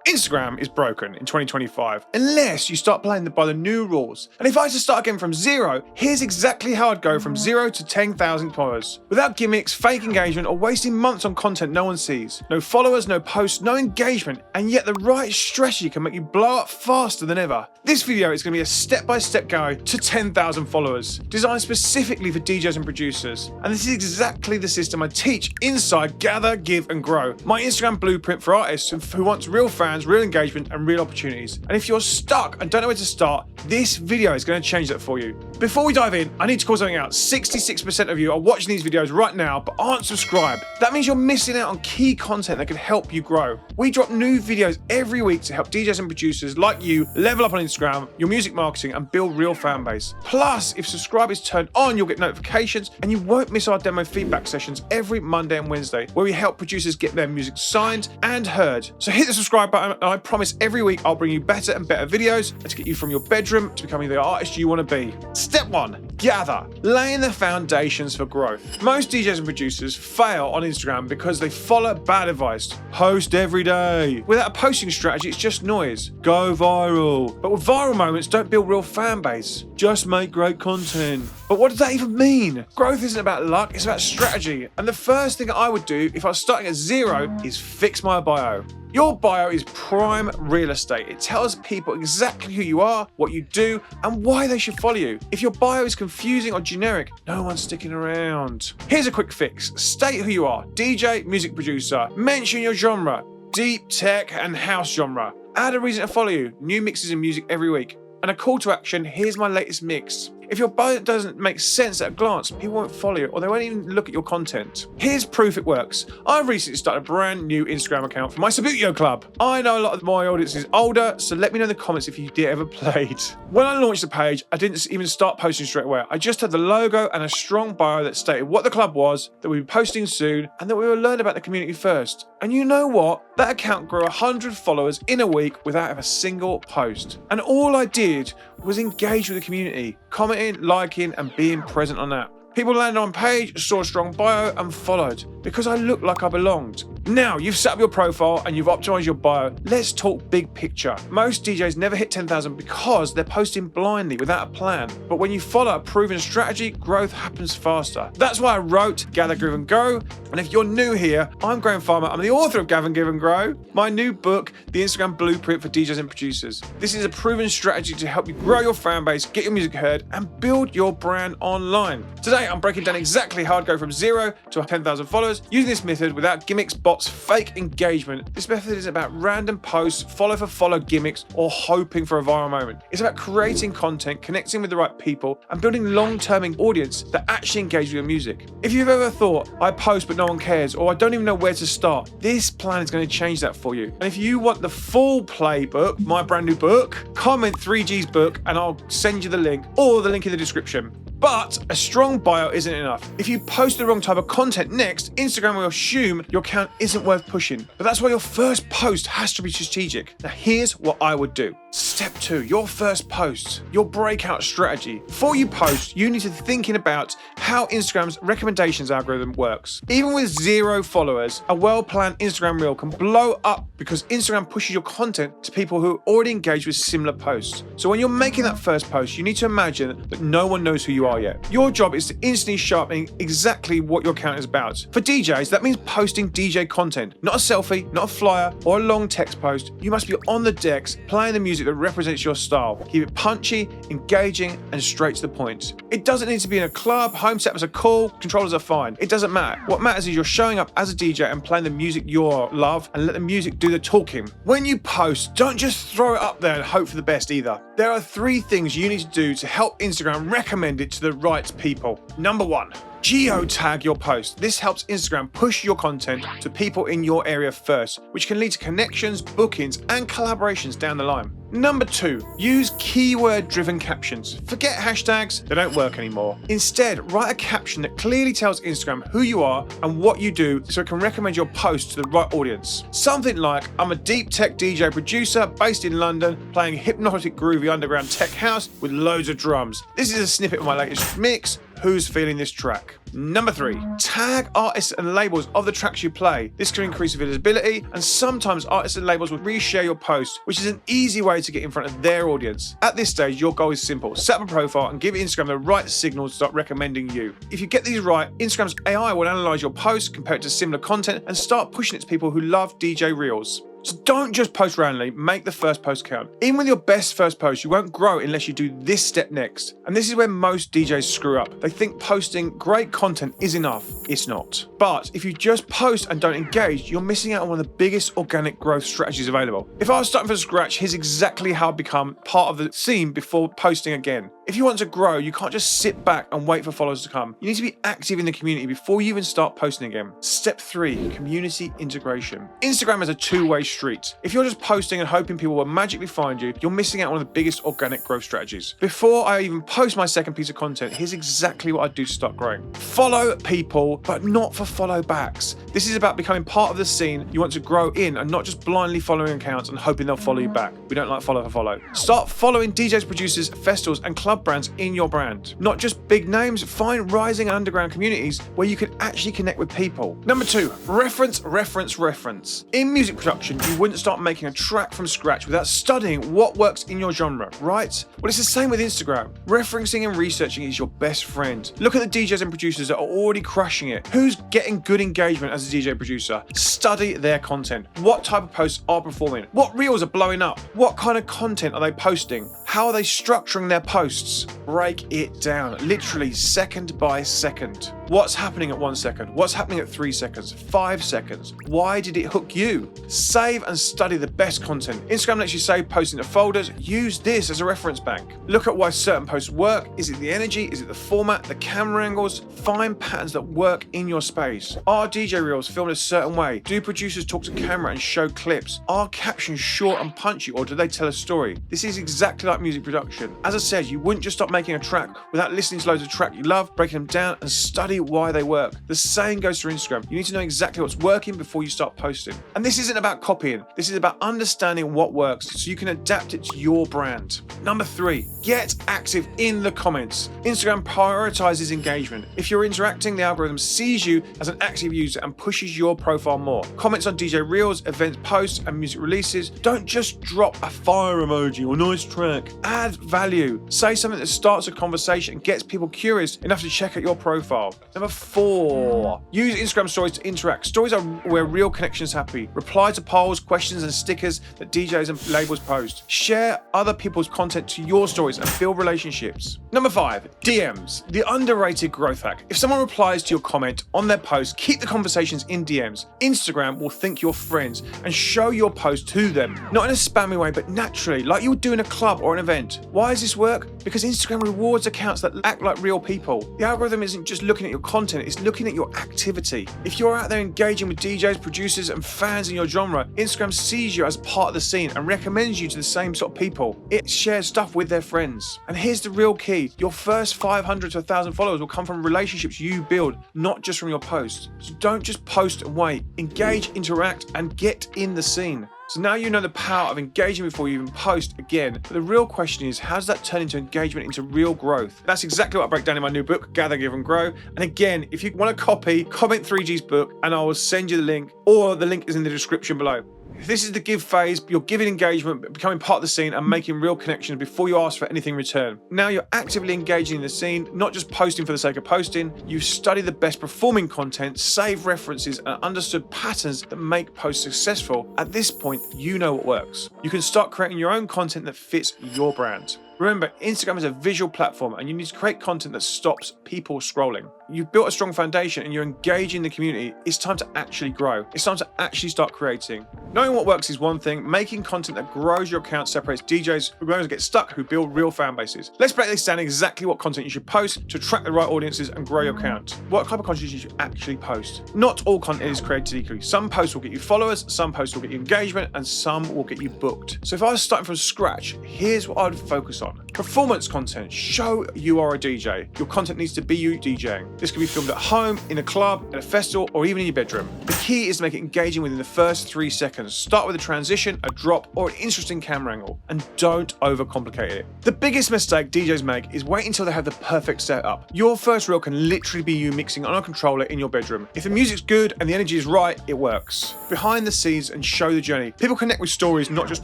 Instagram is broken in 2025 unless you start playing by the new rules. And if I had to start again from zero, here's exactly how I'd go from 0 to 10,000 followers. Without gimmicks, fake engagement, or wasting months on content no one sees. No followers, no posts, no engagement, and yet the right strategy can make you blow up faster than ever. This video is going to be a step-by-step guide to 10,000 followers, designed specifically for DJs and producers. And this is exactly the system I teach inside Gather, Give and Grow, my Instagram blueprint for artists who want real fans, real engagement and real opportunities. And if you're stuck and don't know where to start, this video is going to change that for you. Before we dive in, I need to call something out. 66% of you are watching these videos right now but aren't subscribed. That means you're missing out on key content that can help you grow. We drop new videos every week to help DJs and producers like you level up on Instagram, your music marketing and build real fan base. Plus, if subscribe is turned on, you'll get notifications and you won't miss our demo feedback sessions every Monday and Wednesday where we help producers get their music signed and heard. So hit the subscribe button and I promise every week I'll bring you better and better videos to get you from your bedroom to becoming the artist you want to be. Step 1. Gather. Laying the foundations for growth. Most DJs and producers fail on Instagram because they follow bad advice. Post every day. Without a posting strategy, it's just noise. Go viral. But with viral moments, don't build real fan base. Just make great content. But what does that even mean? Growth isn't about luck, it's about strategy. And the first thing I would do if I was starting at zero is fix my bio. Your bio is prime real estate. It tells people exactly who you are, what you do, and why they should follow you. If your bio is confusing or generic, no one's sticking around. Here's a quick fix. State who you are. DJ, music producer. Mention your genre. Deep, tech, and house genre. Add a reason to follow you. New mixes in music every week. And a call to action, here's my latest mix. If your bio doesn't make sense at a glance, people won't follow you or they won't even look at your content. Here's proof it works. I recently started a brand new Instagram account for my Subbuteo club. I know a lot of my audience is older, so let me know in the comments if you ever played. When I launched the page, I didn't even start posting straight away. I just had the logo and a strong bio that stated what the club was, that we'd be posting soon, and that we would learn about the community first. And you know what? That account grew 100 followers in a week without a single post. And all I did was engage with the community, commenting, liking, and being present on that. People landed on page, saw a strong bio, and followed because I looked like I belonged. Now you've set up your profile and you've optimized your bio. Let's talk big picture. Most DJs never hit 10,000 because they're posting blindly without a plan. But when you follow a proven strategy, growth happens faster. That's why I wrote Gather, Give and Grow. And if you're new here, I'm Graham Farmer. I'm the author of Gather, Give and Grow, my new book, The Instagram Blueprint for DJs and Producers. This is a proven strategy to help you grow your fan base, get your music heard, and build your brand online. Today, I'm breaking down exactly how I'd go from 0 to 10,000 followers using this method without gimmicks, bots, fake engagement. This method is about random posts, follow for follow gimmicks, or hoping for a viral moment. It's about creating content, connecting with the right people, and building long-term audience that actually engage with your music. If you've ever thought, I post but no one cares, or I don't even know where to start, this plan is going to change that for you. And if you want the full playbook, my brand new book, comment 3G's book and I'll send you the link, or the link in the description. But a strong bio isn't enough. If you post the wrong type of content next, Instagram will assume your account isn't worth pushing. But that's why your first post has to be strategic. Now here's what I would do. Step 2, your first post, your breakout strategy. Before you post, you need to be thinking about how Instagram's recommendations algorithm works. Even with 0 followers, a well-planned Instagram reel can blow up because Instagram pushes your content to people who already engage with similar posts. So when you're making that first post, you need to imagine that no one knows who you are yet. Your job is to instantly sharpen exactly what your account is about. For DJs, that means posting DJ content, not a selfie, not a flyer, or a long text post. You must be on the decks, playing the music that represents your style. Keep it punchy, engaging, and straight to the point. It doesn't need to be in a club, home setups are cool, controllers are fine. It doesn't matter. What matters is you're showing up as a DJ and playing the music you love and let the music do the talking. When you post, don't just throw it up there and hope for the best either. There are 3 things you need to do to help Instagram recommend it to the right people. Number 1. Geotag your post. This helps Instagram push your content to people in your area first, which can lead to connections, bookings, and collaborations down the line. Number 2, use keyword-driven captions. Forget hashtags, they don't work anymore. Instead, write a caption that clearly tells Instagram who you are and what you do so it can recommend your post to the right audience. Something like, I'm a deep tech DJ producer based in London, playing hypnotic groovy underground tech house with loads of drums. This is a snippet of my latest mix. who's feeling this track. Number 3, tag artists and labels of the tracks you play. This can increase visibility, and sometimes artists and labels will reshare your post, which is an easy way to get in front of their audience. At this stage, your goal is simple. Set up a profile and give Instagram the right signal to start recommending you. If you get these right, Instagram's AI will analyze your posts, compare it to similar content, and start pushing it to people who love DJ Reels. So don't just post randomly, make the first post count. Even with your best first post, you won't grow unless you do this step next. And this is where most DJs screw up. They think posting great content is enough. It's not. But if you just post and don't engage, you're missing out on one of the biggest organic growth strategies available. If I was starting from scratch, here's exactly how I become part of the scene before posting again. If you want to grow, you can't just sit back and wait for followers to come. You need to be active in the community before you even start posting again. Step 3, community integration. Instagram is a two-way street. If you're just posting and hoping people will magically find you, you're missing out on one of the biggest organic growth strategies. Before I even post my second piece of content, here's exactly what I do to start growing. Follow people, but not for follow backs. This is about becoming part of the scene you want to grow in and not just blindly following accounts and hoping they'll follow you back. We don't like follow for follow. Start following DJs, producers, festivals, and club brands in your brand. Not just big names, find rising and underground communities where you can actually connect with people. Number 2, reference. In music production, you wouldn't start making a track from scratch without studying what works in your genre, right? Well, it's the same with Instagram. Referencing and researching is your best friend. Look at the DJs and producers that are already crushing it. Who's getting good engagement as a DJ producer? Study their content. What type of posts are performing? What reels are blowing up? What kind of content are they posting? How are they structuring their posts? Break it down, literally second by second. What's happening at 1 second? What's happening at 3 seconds? 5 seconds? Why did it hook you? Save and study the best content. Instagram lets you save posts into folders. Use this as a reference bank. Look at why certain posts work. Is it the energy? Is it the format? The camera angles? Find patterns that work in your space. Are DJ reels filmed a certain way? Do producers talk to camera and show clips? Are captions short and punchy, or do they tell a story? This is exactly like music production. As I said, you wouldn't just stop making a track without listening to loads of tracks you love, breaking them down, and study why they work. The same goes for Instagram. You need to know exactly what's working before you start posting. And this isn't about copying. This is about understanding what works so you can adapt it to your brand. Number 3, get active in the comments. Instagram prioritizes engagement. If you're interacting, the algorithm sees you as an active user and pushes your profile more. Comments on DJ Reels, events, posts, and music releases. Don't just drop a fire emoji or nice track. Add value. Say something that starts a conversation and gets people curious enough to check out your profile. Number 4, use Instagram stories to interact. Stories are where real connections happen. Reply to polls, questions, and stickers that DJs and labels post. Share other people's content to your stories and build relationships. Number 5, DMs. The underrated growth hack. If someone replies to your comment on their post, keep the conversations in DMs. Instagram will think you're friends and show your post to them. Not in a spammy way, but naturally, like you would do in a club or an event. Why does this work? Because Instagram rewards accounts that act like real people. The algorithm isn't just looking at your content, it's looking at your activity. If you're out there engaging with DJs, producers, and fans in your genre, Instagram sees you as part of the scene and recommends you to the same sort of people. It shares stuff with their friends. And here's the real key. Your first 500 to 1,000 followers will come from relationships you build, not just from your posts. So don't just post and wait. Engage, interact, and get in the scene. So now you know the power of engaging before you even post again. But the real question is, how does that turn into engagement, into real growth? That's exactly what I break down in my new book, Gather, Give and Grow. And again, if you want a copy, comment 3G's book and I will send you the link, or the link is in the description below. If this is the give phase, you're giving engagement, becoming part of the scene and making real connections before you ask for anything in return. Now you're actively engaging in the scene, not just posting for the sake of posting. You've studied the best performing content, saved references, and understood patterns that make posts successful. At this point, you know what works. You can start creating your own content that fits your brand. Remember, Instagram is a visual platform and you need to create content that stops people scrolling. You've built a strong foundation and you're engaging the community. It's time to actually grow. It's time to actually start creating. Knowing what works is one thing. Making content that grows your account separates DJs who going to get stuck, who build real fan bases. Let's break this down exactly what content you should post to attract the right audiences and grow your account. What type of content you should actually post. Not all content is created equally. Some posts will get you followers, some posts will get you engagement, and some will get you booked. So if I was starting from scratch, here's what I'd focus on. Performance content. Show you are a DJ. Your content needs to be you DJing. This could be filmed at home, in a club, at a festival, or even in your bedroom. The key is to make it engaging within the first 3 seconds. Start with a transition, a drop, or an interesting camera angle, and don't overcomplicate it. The biggest mistake DJs make is wait until they have the perfect setup. Your first reel can literally be you mixing on a controller in your bedroom. If the music's good and the energy is right, it works. Behind the scenes and show the journey. People connect with stories, not just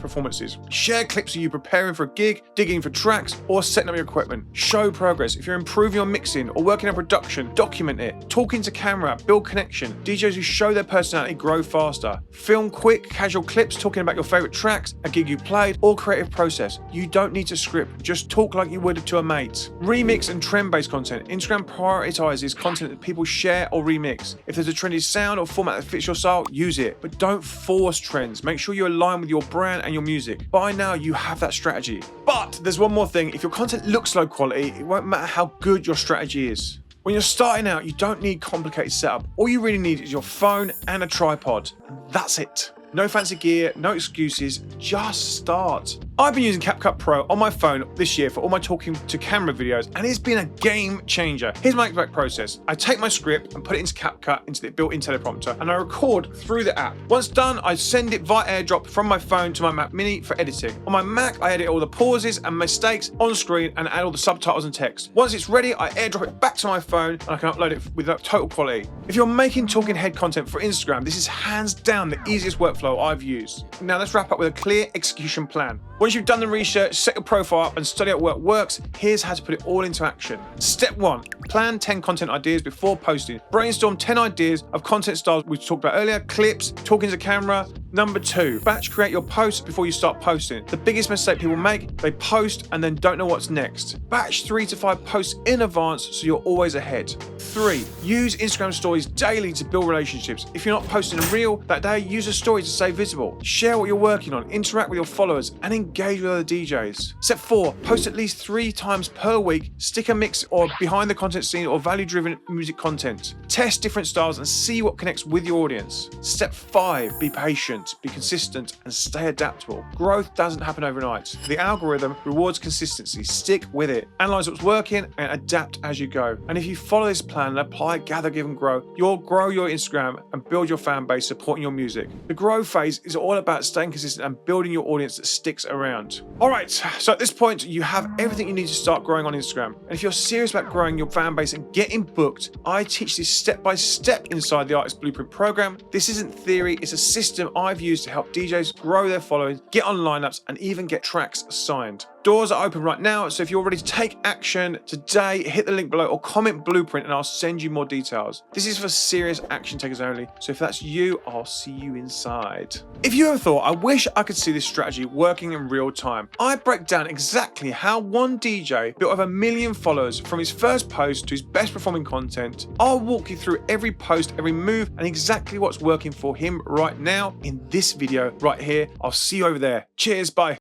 performances. Share clips of you preparing for a gig, digging for tracks, or setting up your equipment. Show progress. If you're improving your mixing or working on production, document it. Talking to camera, build connection. DJs who show their personality grow faster. Film quick, casual clips talking about your favorite tracks, a gig you played, or creative process. You don't need to script, just talk like you would to a mate. Remix and trend-based content. Instagram prioritizes content that people share or remix. If there's a trendy sound or format that fits your style, use it. But don't force trends. Make sure you align with your brand and your music. By now, you have that strategy. But there's one more thing. If your content looks low quality, it won't matter how good your strategy is. When you're starting out, you don't need complicated setup. All you really need is your phone and a tripod. That's it. No fancy gear, no excuses, just start. I've been using CapCut Pro on my phone this year for all my talking to camera videos, and it's been a game changer. Here's my exact process. I take my script and put it into CapCut, into the built-in teleprompter, and I record through the app. Once done, I send it via AirDrop from my phone to my Mac Mini for editing. On my Mac, I edit all the pauses and mistakes on screen and add all the subtitles and text. Once it's ready, I AirDrop it back to my phone and I can upload it with total quality. If you're making talking head content for Instagram, this is hands down the easiest workflow I've used. Now let's wrap up with a clear execution plan. Once you've done the research, set your profile up and study out what works, here's how to put it all into action. Step 1, plan 10 content ideas before posting. Brainstorm 10 ideas of content styles we talked about earlier, clips, talking to camera. Number 2, batch create your posts before you start posting. The biggest mistake people make, they post and then don't know what's next. Batch 3 to 5 posts in advance so you're always ahead. 3, use Instagram stories daily to build relationships. If you're not posting a reel that day, use a story to stay visible. Share what you're working on, interact with your followers, and engage with other DJs. Step 4, post at least 3 times per week, stick a mix or behind the content scene or value-driven music content. Test different styles and see what connects with your audience. Step 5, be patient, be consistent, and stay adaptable. Growth doesn't happen overnight. The algorithm rewards consistency. Stick with it. Analyze what's working and adapt as you go. And if you follow this plan and apply Gather, Give, and Grow, you'll grow your Instagram and build your fan base supporting your music. The grow phase is all about staying consistent and building your audience that sticks around. All right, so at this point, you have everything you need to start growing on Instagram. And if you're serious about growing your fan base and getting booked, I teach this step by step inside the Artist Blueprint program. This isn't theory, it's a system I've used to help DJs grow their following, get on lineups, and even get tracks signed. Doors are open right now, so if you're ready to take action today, hit the link below or comment Blueprint and I'll send you more details. This is for serious action takers only, so if that's you, I'll see you inside. If you ever thought, I wish I could see this strategy working in real time, I break down exactly how one DJ built over 1 million followers from his first post to his best performing content. I'll walk you through every post, every move, and exactly what's working for him right now in this video right here. I'll see you over there. Cheers, bye.